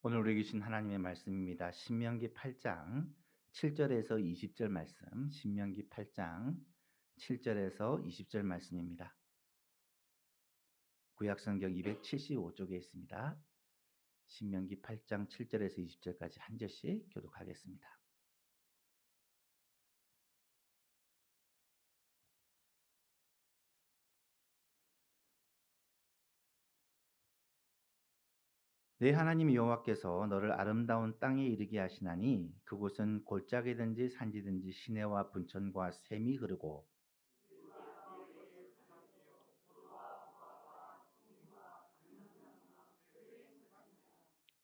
오늘 우리에게 주신 하나님의 말씀입니다. 신명기 8장 7절에서 20절 말씀, 신명기 8장 7절에서 20절 말씀입니다. 구약성경 275쪽에 있습니다. 신명기 8장 7절에서 20절까지 한 절씩 교독하겠습니다. 내 하나님 여호와께서 너를 아름다운 땅에 이르게 하시나니 그곳은 골짜기든지 산지든지 시내와 분천과 샘이 흐르고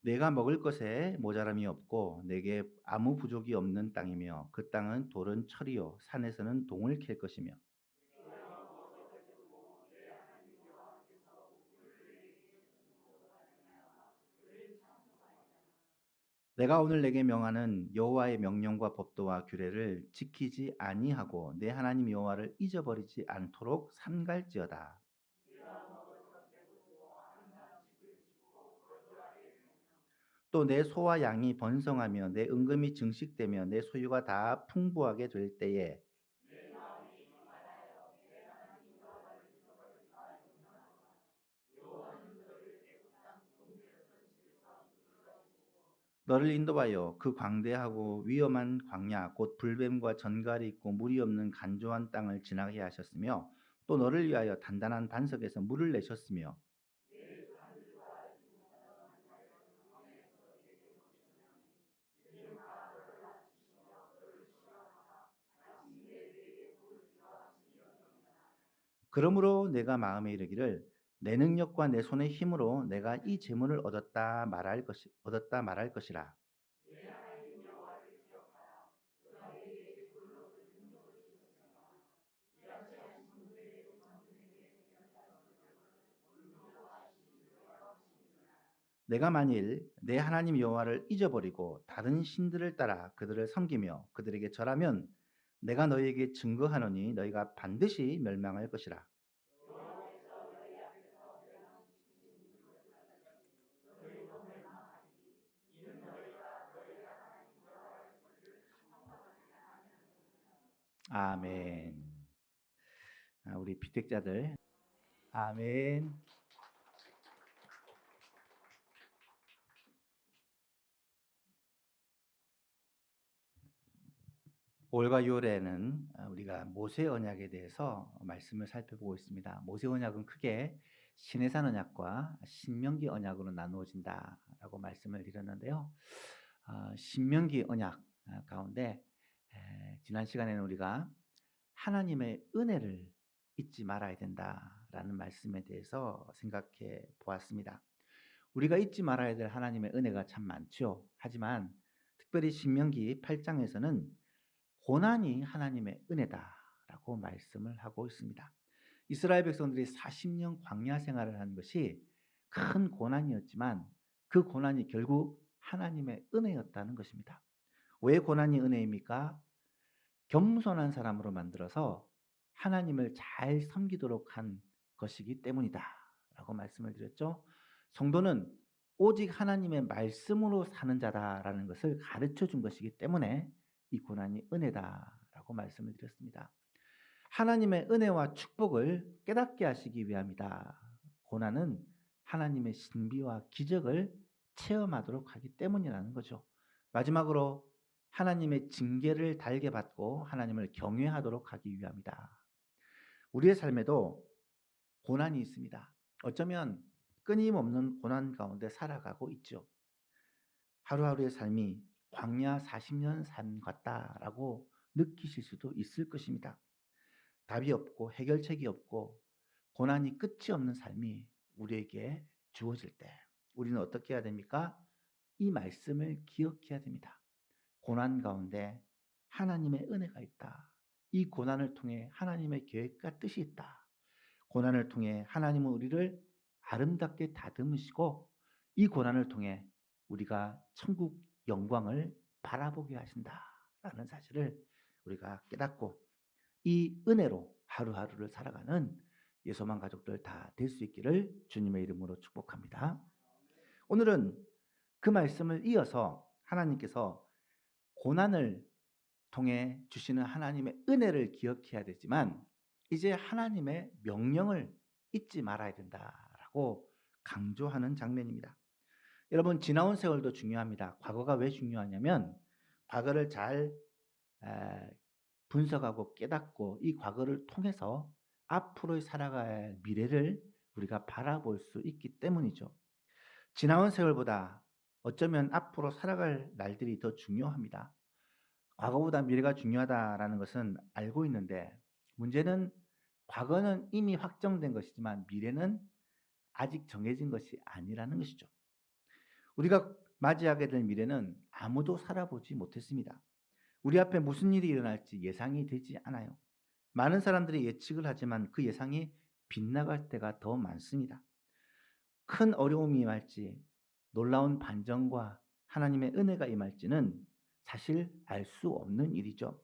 내가 먹을 것에 모자람이 없고 내게 아무 부족이 없는 땅이며 그 땅은 돌은 철이요 산에서는 동을 캘 것이며 내가 오늘 내게 명하는 여호와의 명령과 법도와 규례를 지키지 아니하고 내 하나님 여호와를 잊어버리지 않도록 삼갈지어다. 또 내 소와 양이 번성하며 내 은금이 증식되며 내 소유가 다 풍부하게 될 때에 너를 인도하여 그 광대하고 위험한 광야 곧 불뱀과 전갈이 있고 물이 없는 간조한 땅을 지나게 하셨으며 또 너를 위하여 단단한 반석에서 물을 내셨으며 그러므로 내가 마음에 이르기를 내 능력과 내 손의 힘으로 내가 이 재물을 얻었다 말할 것이라. 내가 만일 내 하나님 여호와를 잊어버리고 다른 신들을 따라 그들을 섬기며 그들에게 절하면 내가 너희에게 증거하노니 너희가 반드시 멸망할 것이라. 아멘. 우리 비택자들 아멘. 올과 6월에는 우리가 모세 언약에 대해서 말씀을 살펴보고 있습니다. 모세 언약은 크게 시내산 언약과 신명기 언약으로 나누어진다라고 말씀을 드렸는데요. 신명기 언약 가운데 지난 시간에는 우리가 하나님의 은혜를 잊지 말아야 된다라는 말씀에 대해서 생각해 보았습니다. 우리가 잊지 말아야 될 하나님의 은혜가 참 많죠. 하지만 특별히 신명기 8장에서는 고난이 하나님의 은혜다라고 말씀을 하고 있습니다. 이스라엘 백성들이 40년 광야 생활을 한 것이 큰 고난이었지만 그 고난이 결국 하나님의 은혜였다는 것입니다. 왜 고난이 은혜입니까? 겸손한 사람으로 만들어서 하나님을 잘 섬기도록 한 것이기 때문이다라고 말씀을 드렸죠. 성도는 오직 하나님의 말씀으로 사는 자다라는 것을 가르쳐 준 것이기 때문에 이 고난이 은혜다라고 말씀을 드렸습니다. 하나님의 은혜와 축복을 깨닫게 하시기 위함이다. 고난은 하나님의 신비와 기적을 체험하도록 하기 때문이라는 거죠. 마지막으로 하나님의 징계를 달게 받고 하나님을 경외하도록 하기 위함이다. 우리의 삶에도 고난이 있습니다. 어쩌면 끊임없는 고난 가운데 살아가고 있죠. 하루하루의 삶이 광야 40년 삶 같다라고 느끼실 수도 있을 것입니다. 답이 없고 해결책이 없고 고난이 끝이 없는 삶이 우리에게 주어질 때 우리는 어떻게 해야 됩니까? 이 말씀을 기억해야 됩니다. 고난 가운데 하나님의 은혜가 있다. 이 고난을 통해 하나님의 계획과 뜻이 있다. 고난을 통해 하나님은 우리를 아름답게 다듬으시고 이 고난을 통해 우리가 천국 영광을 바라보게 하신다라는 사실을 우리가 깨닫고 이 은혜로 하루하루를 살아가는 예소만 가족들 다 될 수 있기를 주님의 이름으로 축복합니다. 오늘은 그 말씀을 이어서 하나님께서 고난을 통해 주시는 하나님의 은혜를 기억해야 되지만 이제 하나님의 명령을 잊지 말아야 된다라고 강조하는 장면입니다. 여러분, 지나온 세월도 중요합니다. 과거가 왜 중요하냐면 과거를 잘 분석하고 깨닫고 이 과거를 통해서 앞으로 살아갈 미래를 우리가 바라볼 수 있기 때문이죠. 지나온 세월보다 어쩌면 앞으로 살아갈 날들이 더 중요합니다. 과거보다 미래가 중요하다라는 것은 알고 있는데 문제는 과거는 이미 확정된 것이지만 미래는 아직 정해진 것이 아니라는 것이죠. 우리가 맞이하게 될 미래는 아무도 살아보지 못했습니다. 우리 앞에 무슨 일이 일어날지 예상이 되지 않아요. 많은 사람들이 예측을 하지만 그 예상이 빗나갈 때가 더 많습니다. 큰 어려움이 임할지, 놀라운 반전과 하나님의 은혜가 임할지는 사실 알 수 없는 일이죠.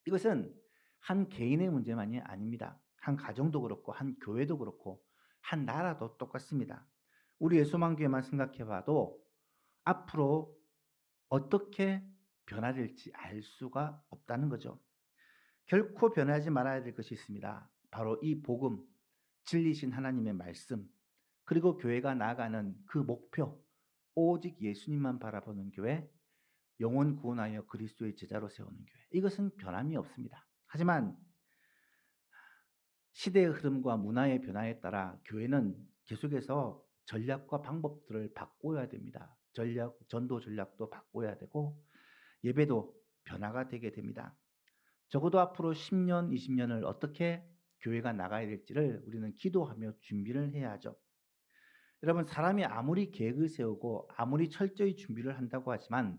이것은 한 개인의 문제만이 아닙니다. 한 가정도 그렇고 한 교회도 그렇고 한 나라도 똑같습니다. 우리 예수만교회만 생각해 봐도 앞으로 어떻게 변화될지 알 수가 없다는 거죠. 결코 변하지 말아야 될 것이 있습니다. 바로 이 복음, 진리신 하나님의 말씀, 그리고 교회가 나아가는 그 목표, 오직 예수님만 바라보는 교회, 영혼 구원하여 그리스도의 제자로 세우는 교회. 이것은 변함이 없습니다. 하지만 시대의 흐름과 문화의 변화에 따라 교회는 계속해서 전략과 방법들을 바꿔야 됩니다. 전도 전략도 바꿔야 되고 예배도 변화가 되게 됩니다. 적어도 앞으로 10년, 20년을 어떻게 교회가 나가야 될지를 우리는 기도하며 준비를 해야 하죠. 여러분, 사람이 아무리 계획을 세우고 아무리 철저히 준비를 한다고 하지만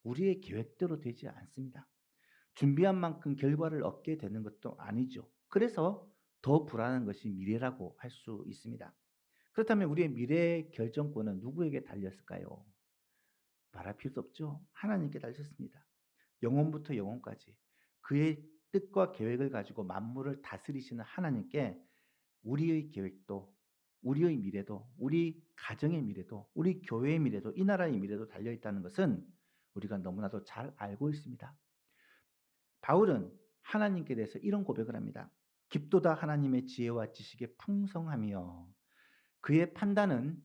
우리의 계획대로 되지 않습니다. 준비한 만큼 결과를 얻게 되는 것도 아니죠. 그래서 더 불안한 것이 미래라고 할 수 있습니다. 그렇다면 우리의 미래 결정권은 누구에게 달렸을까요? 말할 필요도 없죠. 하나님께 달렸습니다. 영혼부터 영혼까지 그의 뜻과 계획을 가지고 만물을 다스리시는 하나님께 우리의 계획도, 우리의 미래도, 우리 가정의 미래도, 우리 교회의 미래도, 이 나라의 미래도 달려있다는 것은 우리가 너무나도 잘 알고 있습니다. 바울은 하나님께 대해서 이런 고백을 합니다. 깊도다 하나님의 지혜와 지식의 풍성하며 그의 판단은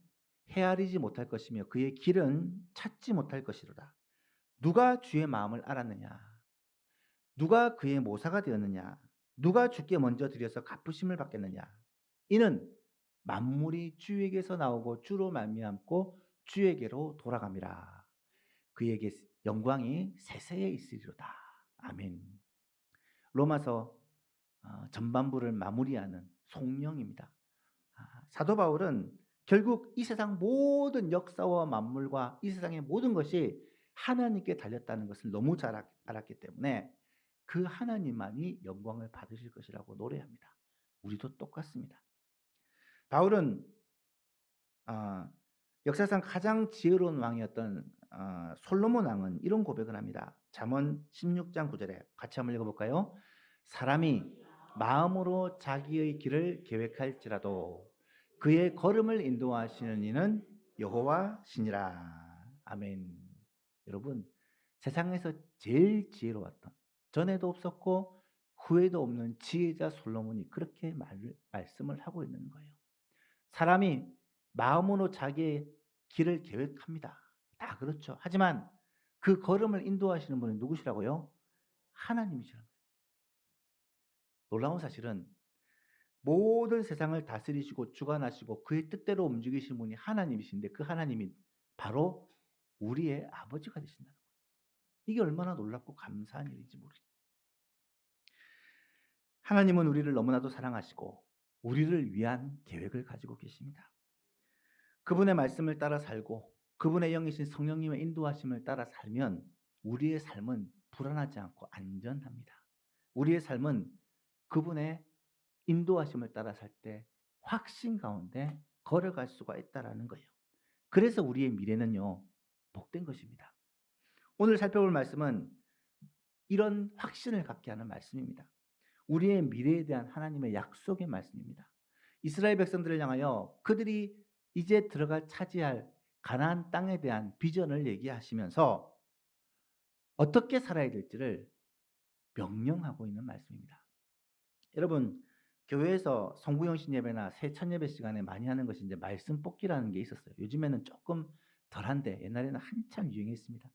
헤아리지 못할 것이며 그의 길은 찾지 못할 것이로다. 누가 주의 마음을 알았느냐? 누가 그의 모사가 되었느냐? 누가 주께 먼저 드려서 갚으심을 받겠느냐? 이는 만물이 주에게서 나오고 주로 말미암고 주에게로 돌아갑니다. 그에게 영광이 세세에 있으리로다. 아멘. 로마서 전반부를 마무리하는 송령입니다. 사도 바울은 결국 이 세상 모든 역사와 만물과 이 세상의 모든 것이 하나님께 달렸다는 것을 너무 잘 알았기 때문에 그 하나님만이 영광을 받으실 것이라고 노래합니다. 우리도 똑같습니다. 바울은 역사상 가장 지혜로운 왕이었던 솔로몬 왕은 이런 고백을 합니다. 잠언 16장 9절에 같이 한번 읽어볼까요? 사람이 마음으로 자기의 길을 계획할지라도 그의 걸음을 인도하시는 이는 여호와시니라. 아멘. 여러분, 세상에서 제일 지혜로웠던, 전에도 없었고 후에도 없는 지혜자 솔로몬이 그렇게 말씀을 하고 있는 거예요. 사람이 마음으로 자기의 길을 계획합니다. 다 그렇죠. 하지만 그 걸음을 인도하시는 분은 누구시라고요? 하나님이시라는 거예요. 놀라운 사실은 모든 세상을 다스리시고 주관하시고 그의 뜻대로 움직이시는 분이 하나님이신데 그 하나님이 바로 우리의 아버지가 되신다는 거예요. 이게 얼마나 놀랍고 감사한 일인지 모르겠어요. 하나님은 우리를 너무나도 사랑하시고 우리를 위한 계획을 가지고 계십니다. 그분의 말씀을 따라 살고 그분의 영이신 성령님의 인도하심을 따라 살면 우리의 삶은 불안하지 않고 안전합니다. 우리의 삶은 그분의 인도하심을 따라 살 때 확신 가운데 걸어갈 수가 있다라는 거예요. 그래서 우리의 미래는요, 복된 것입니다. 오늘 살펴볼 말씀은 이런 확신을 갖게 하는 말씀입니다. 우리의 미래에 대한 하나님의 약속의 말씀입니다. 이스라엘 백성들을 향하여 그들이 이제 들어갈 차지할 가나안 땅에 대한 비전을 얘기하시면서 어떻게 살아야 될지를 명령하고 있는 말씀입니다. 여러분, 교회에서 성구영신 예배나 새천 예배 시간에 많이 하는 것이 이제 말씀 뽑기라는 게 있었어요. 요즘에는 조금 덜한데 옛날에는 한참 유행했습니다.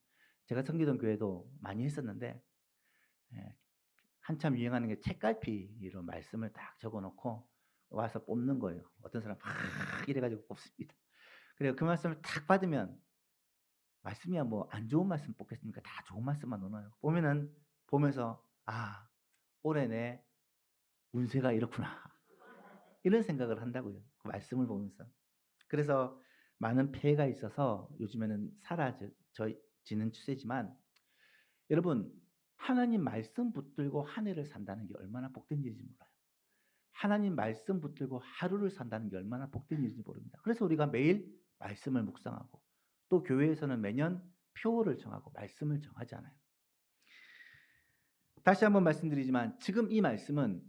제가 섬기던 교회도 많이 했었는데 예, 한참 유행하는 게 책갈피로 말씀을 딱 적어놓고 와서 뽑는 거예요. 어떤 사람 막 이래가지고 뽑습니다. 그래서 그 말씀을 딱 받으면 말씀이야 뭐 안 좋은 말씀 뽑겠습니까? 다 좋은 말씀만 넣어요. 보면은 보면서 아 올해 내 운세가 이렇구나 이런 생각을 한다고요. 그 말씀을 보면서. 그래서 많은 폐해가 있어서 요즘에는 사라지는 추세지만 여러분 하나님 말씀 붙들고 한 해를 산다는 게 얼마나 복된 일인지 몰라요. 하나님 말씀 붙들고 하루를 산다는 게 얼마나 복된 일인지 모릅니다. 그래서 우리가 매일 말씀을 묵상하고 또 교회에서는 매년 표어를 정하고 말씀을 정하지 않아요. 다시 한번 말씀드리지만 지금 이 말씀은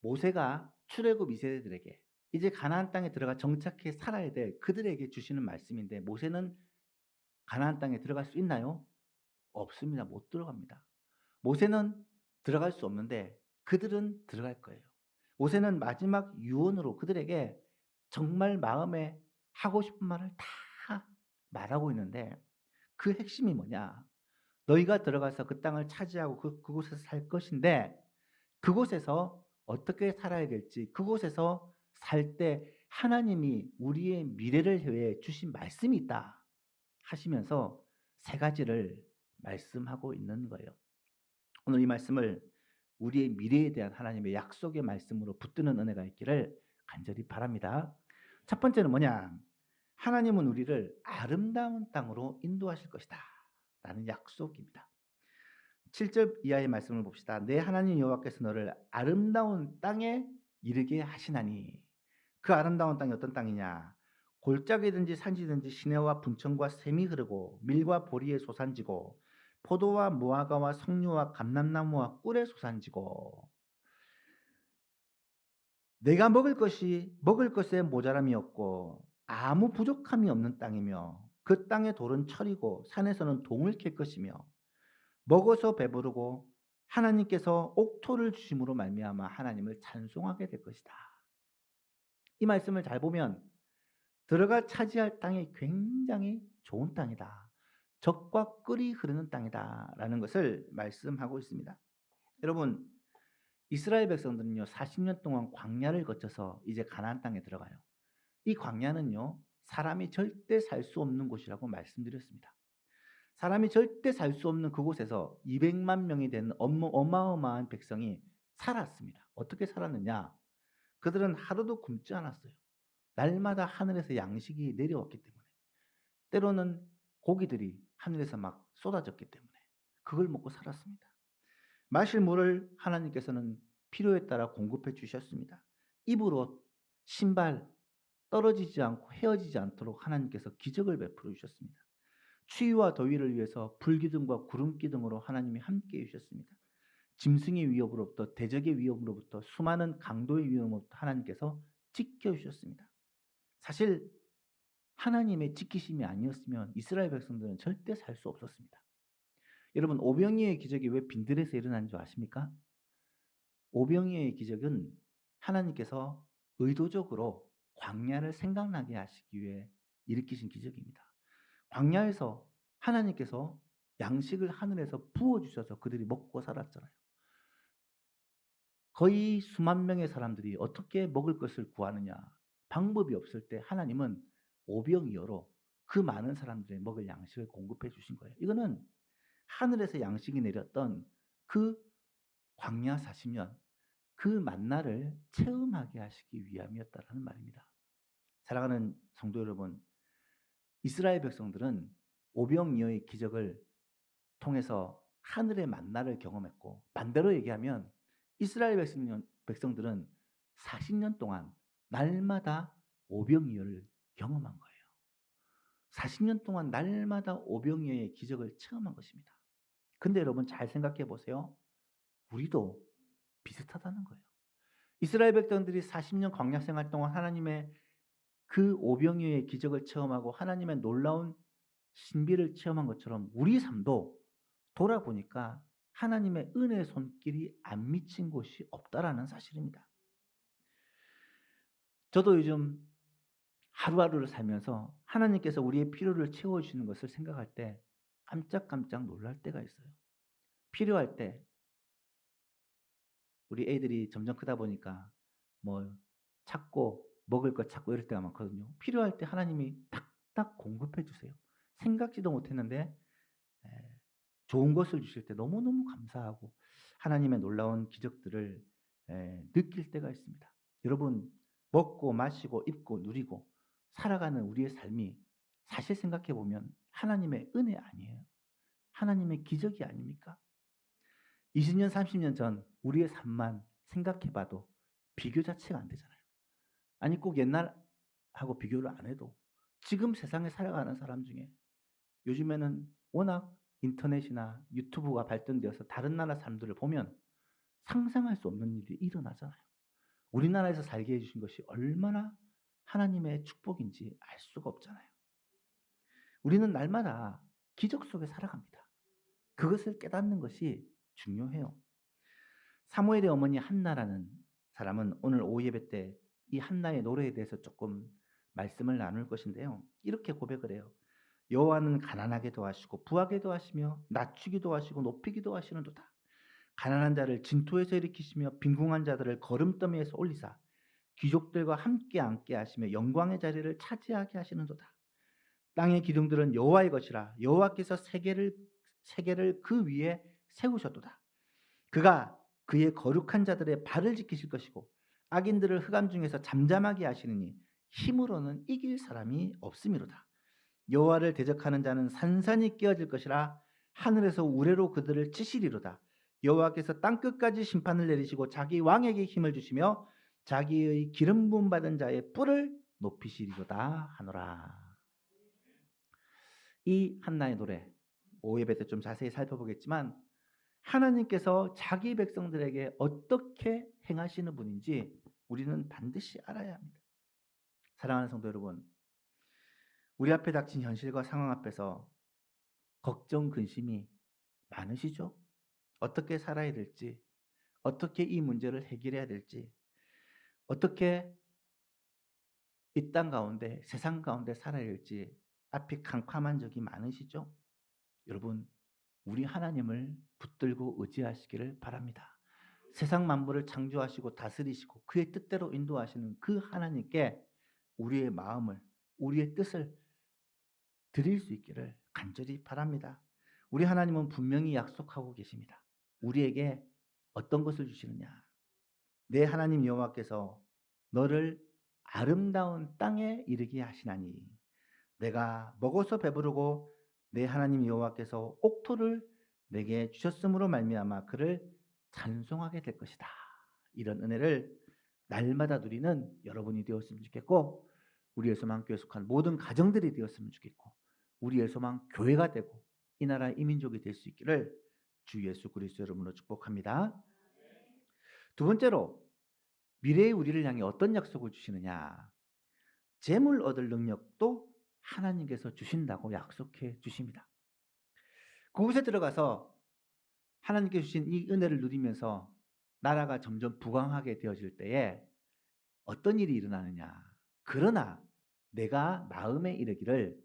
모세가 출애굽 이세대들에게 이제 가나안 땅에 들어가 정착해 살아야 될 그들에게 주시는 말씀인데 모세는 가나안 땅에 들어갈 수 있나요? 없습니다. 못 들어갑니다. 모세는 들어갈 수 없는데 그들은 들어갈 거예요. 모세는 마지막 유언으로 그들에게 정말 마음에 하고 싶은 말을 다 말하고 있는데 그 핵심이 뭐냐? 너희가 들어가서 그 땅을 차지하고 그곳에서 살 것인데 그곳에서 어떻게 살아야 될지 그곳에서 살 때 하나님이 우리의 미래를 위해 주신 말씀이 있다 하시면서 세 가지를 말씀하고 있는 거예요. 오늘 이 말씀을 우리의 미래에 대한 하나님의 약속의 말씀으로 붙드는 은혜가 있기를 간절히 바랍니다. 첫 번째는 뭐냐? 하나님은 우리를 아름다운 땅으로 인도하실 것이다 라는 약속입니다. 7절 이하의 말씀을 봅시다. 내 하나님 여호와께서 너를 아름다운 땅에 이르게 하시나니 그 아름다운 땅이 어떤 땅이냐? 골짜기든지 산지든지 시내와 분천과 샘이 흐르고 밀과 보리의 소산지고 포도와 무화과와 석류와 감람나무와 꿀의 소산지고 내가 먹을 것에 모자람이 없고 아무 부족함이 없는 땅이며 그 땅의 돌은 철이고 산에서는 동을 캘 것이며 먹어서 배부르고 하나님께서 옥토를 주심으로 말미암아 하나님을 찬송하게 될 것이다. 이 말씀을 잘 보면 들어가 차지할 땅이 굉장히 좋은 땅이다. 젖과 꿀이 흐르는 땅이다 라는 것을 말씀하고 있습니다. 여러분 이스라엘 백성들은요 40년 동안 광야를 거쳐서 이제 가나안 땅에 들어가요. 이 광야는요 사람이 절대 살 수 없는 곳이라고 말씀드렸습니다. 사람이 절대 살 수 없는 그곳에서 200만 명이 되는 어마어마한 백성이 살았습니다. 어떻게 살았느냐? 그들은 하루도 굶지 않았어요. 날마다 하늘에서 양식이 내려왔기 때문에. 때로는 고기들이 하늘에서 막 쏟아졌기 때문에 그걸 먹고 살았습니다. 마실 물을 하나님께서는 필요에 따라 공급해 주셨습니다. 입을 옷, 신발 떨어지지 않고 헤어지지 않도록 하나님께서 기적을 베풀어 주셨습니다. 추위와 더위를 위해서 불기둥과 구름기둥으로 하나님이 함께해 주셨습니다. 짐승의 위협으로부터 대적의 위협으로부터 수많은 강도의 위협으로부터 하나님께서 지켜주셨습니다. 사실 하나님의 지키심이 아니었으면 이스라엘 백성들은 절대 살 수 없었습니다. 여러분 오병이어의 기적이 왜 빈들에서 일어난 줄 아십니까? 오병이어의 기적은 하나님께서 의도적으로 광야를 생각나게 하시기 위해 일으키신 기적입니다. 광야에서 하나님께서 양식을 하늘에서 부어주셔서 그들이 먹고 살았잖아요. 거의 수만 명의 사람들이 어떻게 먹을 것을 구하느냐 방법이 없을 때 하나님은 오병이어로 그 많은 사람들의 먹을 양식을 공급해 주신 거예요. 이거는 하늘에서 양식이 내렸던 그 광야 40년 그 만나를 체험하게 하시기 위함이었다라는 말입니다. 사랑하는 성도 여러분, 이스라엘 백성들은 오병이어의 기적을 통해서 하늘의 만나를 경험했고 반대로 얘기하면 이스라엘 백성들은 40년 동안 날마다 오병이어를 경험한 거예요. 40년 동안 날마다 오병이어의 기적을 체험한 것입니다. 근데 여러분 잘 생각해 보세요. 우리도 비슷하다는 거예요. 이스라엘 백성들이 40년 광야 생활 동안 하나님의 그 오병이어의 기적을 체험하고 하나님의 놀라운 신비를 체험한 것처럼 우리 삶도 돌아보니까 하나님의 은혜의 손길이 안 미친 곳이 없다라는 사실입니다. 저도 요즘 하루하루를 살면서 하나님께서 우리의 필요를 채워주시는 것을 생각할 때 깜짝깜짝 놀랄 때가 있어요. 필요할 때 우리 애들이 점점 크다 보니까 뭐 찾고 먹을 것 찾고 이럴 때가 많거든요. 필요할 때 하나님이 딱딱 공급해 주세요. 생각지도 못했는데 에, 좋은 것을 주실 때 너무너무 감사하고 하나님의 놀라운 기적들을 느낄 때가 있습니다. 여러분, 먹고 마시고 입고 누리고 살아가는 우리의 삶이 사실 생각해 보면 하나님의 은혜 아니에요? 하나님의 기적이 아닙니까? 20년, 30년 전 우리의 삶만 생각해 봐도 비교 자체가 안 되잖아요. 아니 꼭 옛날하고 비교를 안 해도 지금 세상에 살아가는 사람 중에 요즘에는 워낙 인터넷이나 유튜브가 발전되어서 다른 나라 사람들을 보면 상상할 수 없는 일이 일어나잖아요. 우리나라에서 살게 해주신 것이 얼마나 하나님의 축복인지 알 수가 없잖아요. 우리는 날마다 기적 속에 살아갑니다. 그것을 깨닫는 것이 중요해요. 사무엘의 어머니 한나라는 사람은 오늘 오후 예배 때 이 한나의 노래에 대해서 조금 말씀을 나눌 것인데요. 이렇게 고백을 해요. 여호와는 가난하게도 하시고 부하게도 하시며 낮추기도 하시고 높이기도 하시는도다. 가난한 자를 진토에서 일으키시며 빈궁한 자들을 거름더미에서 올리사 귀족들과 함께 앉게 하시며 영광의 자리를 차지하게 하시는도다. 땅의 기둥들은 여호와의 것이라 여호와께서 세계를 그 위에 세우셨도다. 그가 그의 거룩한 자들의 발을 지키실 것이고 악인들을 흑암 중에서 잠잠하게 하시느니 힘으로는 이길 사람이 없음이로다. 여호와를 대적하는 자는 산산이 깨어질 것이라 하늘에서 우레로 그들을 치시리로다. 여호와께서 땅 끝까지 심판을 내리시고 자기 왕에게 힘을 주시며 자기의 기름 부음 받은 자의 뿔을 높이시리로다 하노라. 이 한나의 노래 오후 예배 때 좀 자세히 살펴보겠지만 하나님께서 자기 백성들에게 어떻게 행하시는 분인지 우리는 반드시 알아야 합니다. 사랑하는 성도 여러분, 우리 앞에 닥친 현실과 상황 앞에서 걱정, 근심이 많으시죠? 어떻게 살아야 될지, 어떻게 이 문제를 해결해야 될지, 어떻게 이 땅 가운데, 세상 가운데 살아야 할지 앞이 캄캄한 적이 많으시죠? 여러분, 우리 하나님을 붙들고 의지하시기를 바랍니다. 세상 만물을 창조하시고 다스리시고 그의 뜻대로 인도하시는 그 하나님께 우리의 마음을, 우리의 뜻을 드릴 수 있기를 간절히 바랍니다. 우리 하나님은 분명히 약속하고 계십니다. 우리에게 어떤 것을 주시느냐? 내 하나님 여호와께서 너를 아름다운 땅에 이르게 하시나니 내가 먹어서 배부르고 내 하나님 여호와께서 옥토를 내게 주셨으므로 말미암아 그를 찬송하게 될 것이다. 이런 은혜를 날마다 누리는 여러분이 되었으면 좋겠고 우리 예수만교회 속한 모든 가정들이 되었으면 좋겠고 우리 예수만 교회가 되고 이 나라 이민족이 될 수 있기를 주 예수 그리스도 이름으로 축복합니다. 두 번째로 미래의 우리를 향해 어떤 약속을 주시느냐? 재물 얻을 능력도 하나님께서 주신다고 약속해 주십니다. 그곳에 들어가서 하나님께 주신 이 은혜를 누리면서 나라가 점점 부강하게 되어질 때에 어떤 일이 일어나느냐? 그러나 내가 마음에 이르기를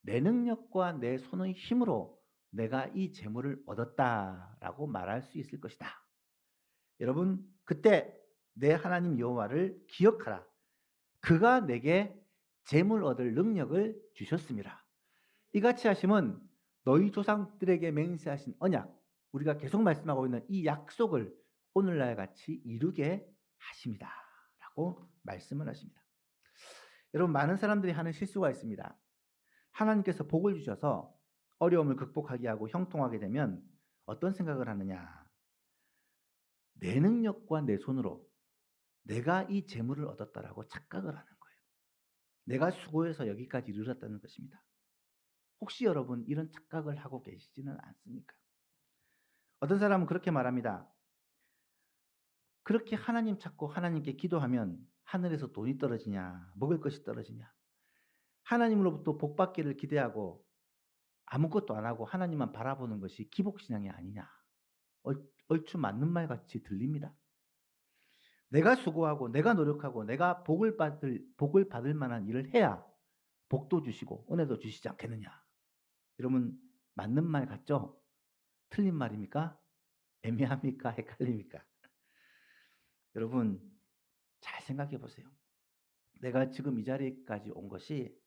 내 능력과 내 손의 힘으로 내가 이 재물을 얻었다라고 말할 수 있을 것이다. 여러분, 그때 내 하나님 여호와를 기억하라. 그가 내게 재물 얻을 능력을 주셨습니다. 이같이 하심은 너희 조상들에게 맹세하신 언약, 우리가 계속 말씀하고 있는 이 약속을 오늘날 같이 이루게 하십니다. 라고 말씀을 하십니다. 여러분, 많은 사람들이 하는 실수가 있습니다. 하나님께서 복을 주셔서 어려움을 극복하게 하고 형통하게 되면 어떤 생각을 하느냐? 내 능력과 내 손으로 내가 이 재물을 얻었다라고 착각을 하는 거예요. 내가 수고해서 여기까지 이르렀다는 것입니다. 혹시 여러분 이런 착각을 하고 계시지는 않습니까? 어떤 사람은 그렇게 말합니다. 그렇게 하나님 찾고 하나님께 기도하면 하늘에서 돈이 떨어지냐, 먹을 것이 떨어지냐. 하나님으로부터 복 받기를 기대하고 아무것도 안 하고 하나님만 바라보는 것이 기복신앙이 아니냐. 얼추 맞는 말 같이 들립니다. 내가 수고하고 내가 노력하고 내가 복을 받을 만한 일을 해야 복도 주시고 은혜도 주시지 않겠느냐. 여러분 맞는 말 같죠? 틀린 말입니까? 애매합니까? 헷갈립니까? 여러분 잘 생각해 보세요. 내가 지금 이 자리까지 온 것이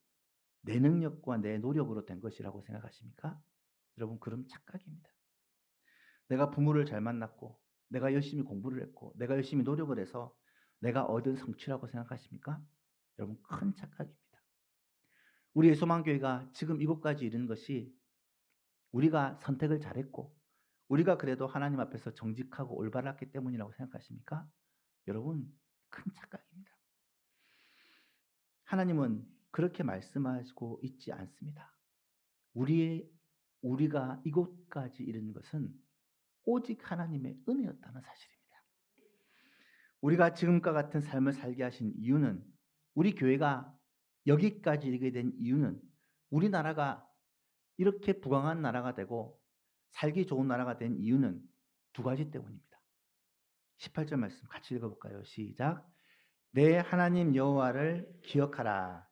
내 능력과 내 노력으로 된 것이라고 생각하십니까? 여러분 그럼 착각입니다. 내가 부모를 잘 만났고 내가 열심히 공부를 했고 내가 열심히 노력을 해서 내가 얻은 성취라고 생각하십니까? 여러분 큰 착각입니다. 우리 예수만교회가 지금 이곳까지 이른 것이 우리가 선택을 잘했고 우리가 그래도 하나님 앞에서 정직하고 올바랐기 때문이라고 생각하십니까? 여러분 큰 착각입니다. 하나님은 그렇게 말씀하시고 있지 않습니다. 우리가 이곳까지 이른 것은 오직 하나님의 은혜였다는 사실입니다. 우리가 지금과 같은 삶을 살게 하신 이유는 우리 교회가 여기까지 이르게 된 이유는 우리나라가 이렇게 부강한 나라가 되고 살기 좋은 나라가 된 이유는 두 가지 때문입니다. 18절 말씀 같이 읽어볼까요? 시작. 내 하나님 여호와를 기억하라.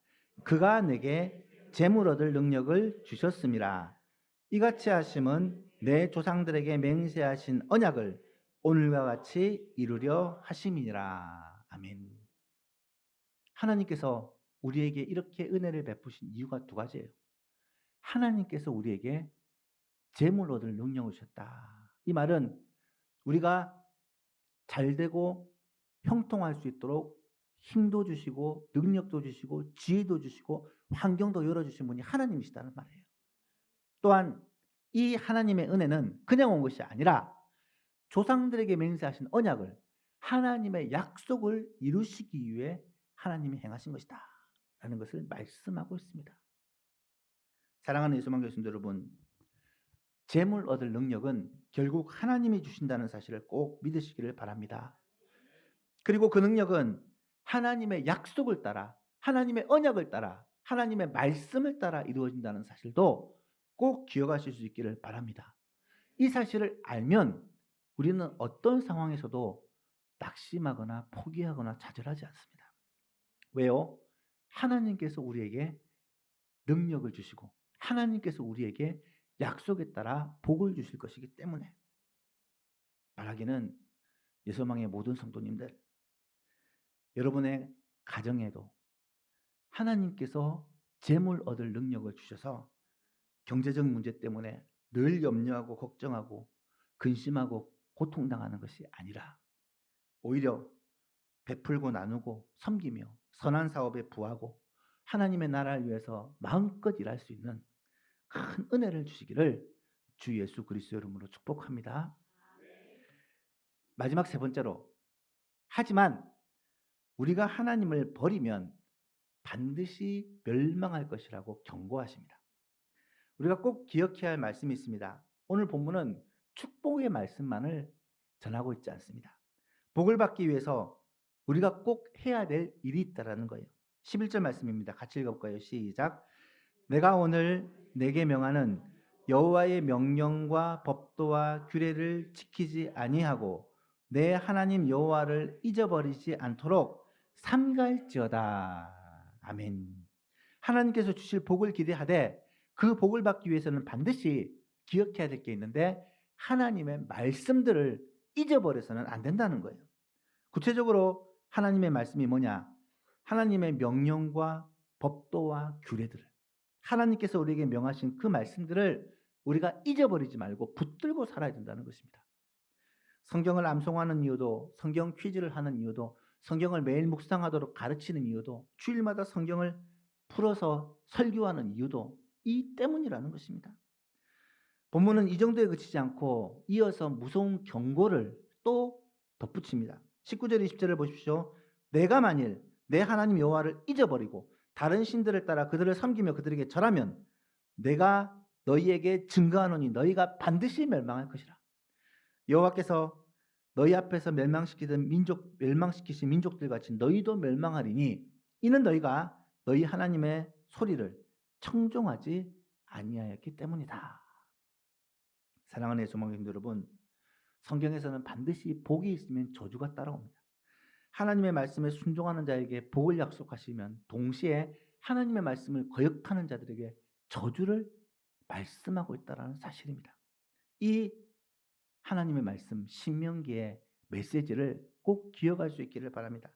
그가 내게 재물 얻을 능력을 주셨음이라. 이같이 하심은 내 조상들에게 맹세하신 언약을 오늘과 같이 이루려 하심이니라. 아멘. 하나님께서 우리에게 이렇게 은혜를 베푸신 이유가 두 가지예요. 하나님께서 우리에게 재물 얻을 능력을 주셨다. 이 말은 우리가 잘되고 형통할 수 있도록 힘도 주시고 능력도 주시고 지혜도 주시고 환경도 열어주신 분이 하나님이시다는 말이에요. 또한 이 하나님의 은혜는 그냥 온 것이 아니라 조상들에게 맹세하신 언약을 하나님의 약속을 이루시기 위해 하나님이 행하신 것이다 라는 것을 말씀하고 있습니다. 사랑하는 예수만 교수님 여러분, 재물 얻을 능력은 결국 하나님이 주신다는 사실을 꼭 믿으시기를 바랍니다. 그리고 그 능력은 하나님의 약속을 따라 하나님의 언약을 따라 하나님의 말씀을 따라 이루어진다는 사실도 꼭 기억하실 수 있기를 바랍니다. 이 사실을 알면 우리는 어떤 상황에서도 낙심하거나 포기하거나 좌절하지 않습니다. 왜요? 하나님께서 우리에게 능력을 주시고 하나님께서 우리에게 약속에 따라 복을 주실 것이기 때문에. 말하기는 예소망의 모든 성도님들, 여러분의 가정에도 하나님께서 재물 얻을 능력을 주셔서 경제적 문제 때문에 늘 염려하고 걱정하고 근심하고 고통당하는 것이 아니라 오히려 베풀고 나누고 섬기며 선한 사업에 부하고 하나님의 나라를 위해서 마음껏 일할 수 있는 큰 은혜를 주시기를 주 예수 그리스도 이름으로 축복합니다. 마지막 세 번째로, 하지만 우리가 하나님을 버리면 반드시 멸망할 것이라고 경고하십니다. 우리가 꼭 기억해야 할 말씀이 있습니다. 오늘 본문은 축복의 말씀만을 전하고 있지 않습니다. 복을 받기 위해서 우리가 꼭 해야 될 일이 있다는 거예요. 11절 말씀입니다. 같이 읽어볼까요? 시작. 내가 오늘 내게 명하는 여호와의 명령과 법도와 규례를 지키지 아니하고 내 하나님 여호와를 잊어버리지 않도록 삼갈지어다. 아멘. 하나님께서 주실 복을 기대하되 그 복을 받기 위해서는 반드시 기억해야 될 게 있는데 하나님의 말씀들을 잊어버려서는 안 된다는 거예요. 구체적으로 하나님의 말씀이 뭐냐? 하나님의 명령과 법도와 규례들을, 하나님께서 우리에게 명하신 그 말씀들을 우리가 잊어버리지 말고 붙들고 살아야 된다는 것입니다. 성경을 암송하는 이유도, 성경 퀴즈를 하는 이유도, 성경을 매일 묵상하도록 가르치는 이유도, 주일마다 성경을 풀어서 설교하는 이유도 이 때문이라는 것입니다. 본문은 이 정도에 그치지 않고 이어서 무서운 경고를 또 덧붙입니다. 19절 20절을 보십시오. 내가 만일 내 하나님 여호와를 잊어버리고 다른 신들을 따라 그들을 섬기며 그들에게 절하면 내가 너희에게 증거하노니 너희가 반드시 멸망할 것이라. 여호와께서 너희 앞에서 멸망시키신 민족들 같이 너희도 멸망하리니 이는 너희가 너희 하나님의 소리를 청종하지 아니하였기 때문이다. 사랑하는 예수 성도 여러분, 성경에서는 반드시 복이 있으면 저주가 따라옵니다. 하나님의 말씀에 순종하는 자에게 복을 약속하시면 동시에 하나님의 말씀을 거역하는 자들에게 저주를 말씀하고 있다는 사실입니다. 이 하나님의 말씀 신명기의 메시지를 꼭 기억할 수 있기를 바랍니다.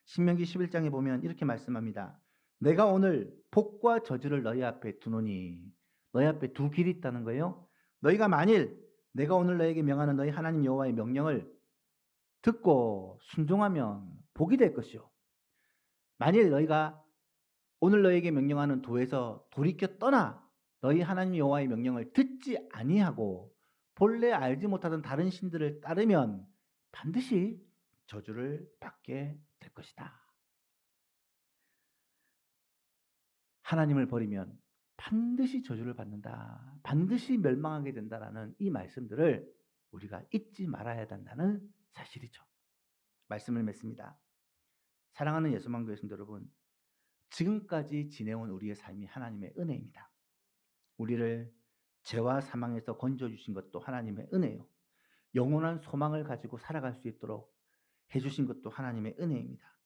신명기 11장에 보면 이렇게 말씀합니다. 내가 오늘 복과 저주를 너희 앞에 두노니, 너희 앞에 두 길이 있다는 거예요. 너희가 만일 내가 오늘 너에게 명하는 너희 하나님 여호와의 명령을 듣고 순종하면 복이 될 것이요, 만일 너희가 오늘 너에게 명령하는 도에서 돌이켜 떠나 너희 하나님 여호와의 명령을 듣지 아니하고 본래 알지 못하던 다른 신들을 따르면 반드시 저주를 받게 될 것이다. 하나님을 버리면 반드시 저주를 받는다, 반드시 멸망하게 된다라는 이 말씀들을 우리가 잊지 말아야 된다는 사실이죠. 말씀을 맺습니다. 사랑하는 예수만교회 성도 여러분, 지금까지 지내온 우리의 삶이 하나님의 은혜입니다. 우리를 죄와 사망에서 건져주신 것도 하나님의 은혜요, 영원한 소망을 가지고 살아갈 수 있도록 해주신 것도 하나님의 은혜입니다.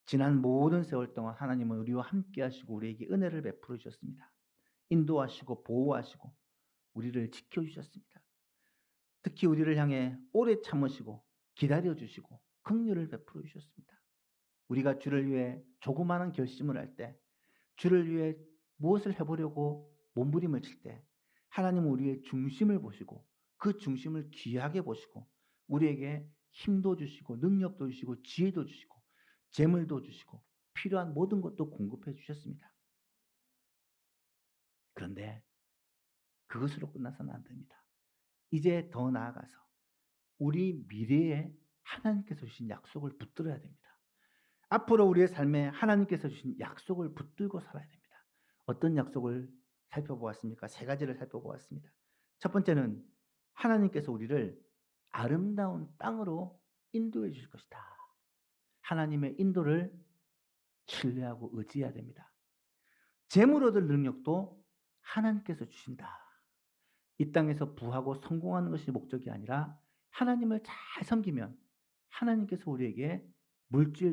지난 모든 세월 동안 하나님은 우리와 함께 하시고 우리에게 은혜를 베풀어 주셨습니다. 인도하시고 보호하시고 우리를 지켜주셨습니다. 특히 우리를 향해 오래 참으시고 기다려주시고 긍휼을 베풀어 주셨습니다. 우리가 주를 위해 조그마한 결심을 할 때, 주를 위해 무엇을 해보려고 몸부림을 칠 때 하나님은 우리의 중심을 보시고 그 중심을 귀하게 보시고 우리에게 힘도 주시고 능력도 주시고 지혜도 주시고 재물도 주시고 필요한 모든 것도 공급해 주셨습니다. 그런데 그것으로 끝나서는 안 됩니다. 이제 더 나아가서 우리 미래에 하나님께서 주신 약속을 붙들어야 됩니다. 앞으로 우리의 삶에 하나님께서 주신 약속을 붙들고 살아야 됩니다. 어떤 약속을 살펴보았습니까? 세 가지를 살펴보았습니다. 첫 번째는 하나님께서 우리를 아름다운 땅으로 인도해 주실 것이다. 하나님의 인도를 신뢰하고 의지해야 됩니다. 재물 얻을 능력도 하나님께서 주신다. 이 땅에서 부하고 성공하는 것이 목적이 아니라 하나님을 잘 섬기면 하나님께서 우리에게 물질도